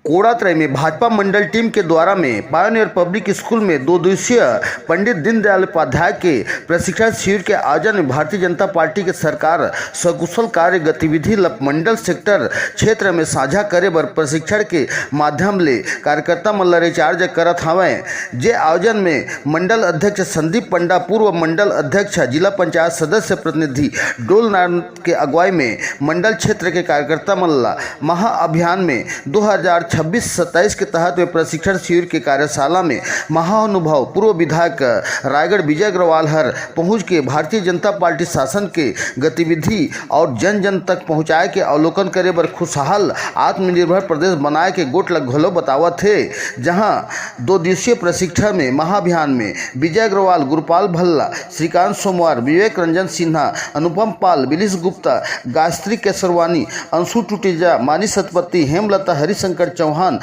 कोड़ात्रय में भाजपा मंडल टीम के द्वारा में पायोनियर पब्लिक स्कूल में 2 दिवसीय पंडित दीनदयाल उपाध्याय के प्रशिक्षण शिविर के आयोजन में भारतीय जनता पार्टी के सरकार सकुशल कार्य गतिविधि मंडल सेक्टर क्षेत्र में साझा करे बर प्रशिक्षण के माध्यम ले कार्यकर्ता मन ल रिचार्ज करत हवें। जे आयोजन में मंडल अध्यक्ष संदीप पंडा, पूर्व मंडल अध्यक्ष, जिला पंचायत सदस्य प्रतिनिधि डोल नारायण के अगुवाई में मंडल क्षेत्र के कार्यकर्ता मन ल महाअभियान में 2026-27 के तहत में प्रशिक्षण शिविर के कार्यशाला में महाअनुभव पूर्व विधायक रायगढ़ विजय अग्रवाल हर पहुंच के भारतीय जनता पार्टी शासन के गतिविधि और जन जन तक पहुंचाए के अवलोकन करे बर खुशहाल आत्मनिर्भर प्रदेश बनाए के गोट लग घलो बतावत है। जहां 2 दिवसीय प्रशिक्षण में महाअभियान में विजय अग्रवाल, गुरुपाल भल्ला, श्रीकांत सोमवार, विवेक रंजन सिन्हा, अनुपम पाल, बिलिस गुप्ता, गायत्री केसरवानी, अंशु टुटेजा, मानी सतपति, हेमलता, हरिशंकर चौहान,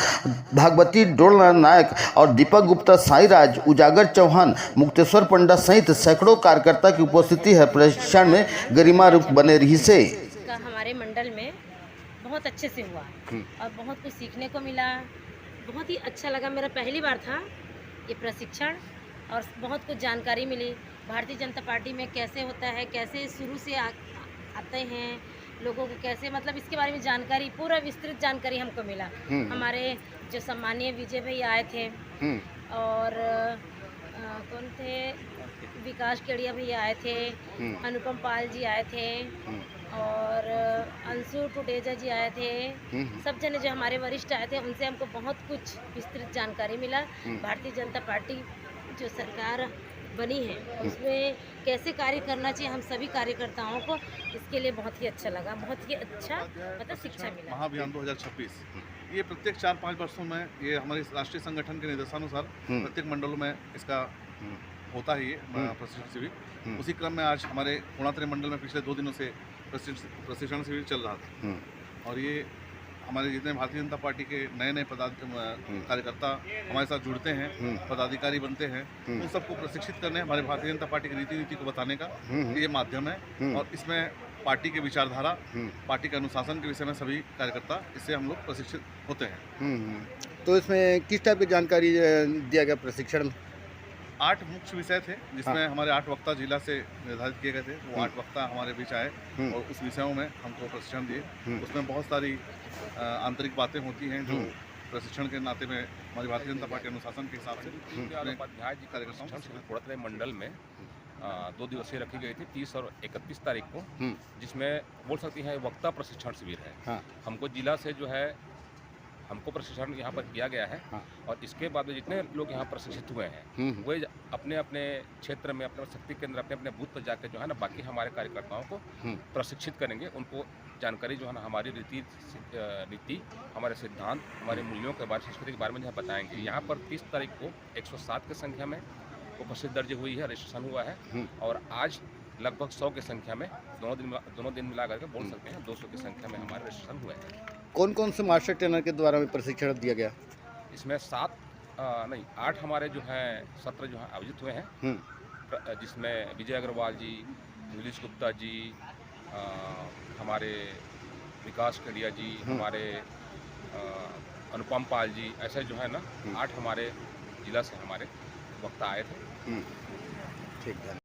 भागवती डोल नायक और दीपक गुप्ता, साईराज, उजागर चौहान, मुक्तेश्वर पंडा सहित सैकड़ों कार्यकर्ता की उपस्थिति है। प्रशिक्षण में गरिमा रूप बने रही से हमारे मंडल में बहुत अच्छे से हुआ और बहुत कुछ सीखने को मिला। बहुत ही अच्छा लगा। मेरा पहली बार था ये प्रशिक्षण और बहुत कुछ जानकारी मिली। भारतीय जनता पार्टी में कैसे होता है, कैसे शुरू से आते हैं लोगों को, कैसे मतलब इसके बारे में जानकारी, पूरा विस्तृत जानकारी हमको मिला। हमारे जो सम्मानीय विजय भैया आए थे और कौन थे, विकास केड़िया भैया आए थे, अनुपम पाल जी आए थे और अंशु टुटेजा जी आए थे। सब जने जो हमारे वरिष्ठ आए थे उनसे हमको बहुत कुछ विस्तृत जानकारी मिला। भारतीय जनता पार्टी जो सरकार बनी है उसमें कैसे कार्य करना चाहिए हम सभी कार्यकर्ताओं को, इसके लिए बहुत ही अच्छा लगा। बहुत ही अच्छा मतलब शिक्षा मिला। महाअभियान 2026 ये प्रत्येक 4-5 वर्षों में ये हमारे राष्ट्रीय संगठन के निर्देशानुसार प्रत्येक मंडलों में इसका होता है ये प्रशिक्षण शिविर। उसी क्रम में आज हमारे कोड़ात्रय मंडल में पिछले 2 दिनों से प्रशिक्षण शिविर चल रहा था और ये हमारे जितने भारतीय जनता पार्टी के नए कार्यकर्ता हमारे साथ जुड़ते हैं, पदाधिकारी बनते हैं, उन सबको प्रशिक्षित करने, हमारे भारतीय जनता पार्टी की नीति को बताने का ये माध्यम है। और इसमें पार्टी के विचारधारा, पार्टी के अनुशासन के विषय में सभी कार्यकर्ता इससे हम लोग प्रशिक्षित होते हैं। तो इसमें किस टाइप की जानकारी दिया गया प्रशिक्षण में? 8 मुख्य विषय थे जिसमें हमारे 8 वक्ता जिला से निर्धारित किए गए थे। वो 8 वक्ता हमारे बीच आए और उस विषयों में हमको प्रशिक्षण दिए। उसमें बहुत सारी आंतरिक बातें होती हैं जो प्रशिक्षण के नाते में हमारी भारतीय जनता पार्टी अनुशासन के हिसाब से उपाध्याय जी कार्यकर्ताओं कोड़ात्रय मंडल में 2 दिवसीय रखी गई थी 30 और 31 तारीख को, जिसमें बोल सकती हैं वक्ता प्रशिक्षण शिविर है। हमको जिला से जो है हमको प्रशिक्षण यहाँ पर किया गया है और इसके बाद जितने लोग यहाँ प्रशिक्षित हुए हैं वे अपने अपने क्षेत्र में, अपने शक्ति केंद्र, अपने अपने बूथ पर जाकर जो है ना बाकी हमारे कार्यकर्ताओं को प्रशिक्षित करेंगे। उनको जानकारी जो है ना हमारी नीति, हमारे सिद्धांत, हमारे मूल्यों के बारे, संस्कृति के बारे में जो बताएंगे। यहाँ पर 30 तारीख को 107 की संख्या में उपस्थित दर्ज हुई है, रजिस्ट्रेशन हुआ है और आज लगभग 100 की संख्या में दोनों दिन मिला करके बोल सकते हैं 200 की संख्या में हमारे रजिस्ट्रेशन हुए हैं। कौन कौन से मास्टर ट्रेनर के द्वारा प्रशिक्षण दिया गया? इसमें 8 हमारे जो हैं सत्र जो हैं आयोजित हुए हैं, जिसमें विजय अग्रवाल जी, बिलिस गुप्ता जी, हमारे विकास केड़िया जी, हमारे अनुपम पाल जी, ऐसे जो है ना 8 हमारे जिला से हमारे वक्ता आए थे। ठीक है।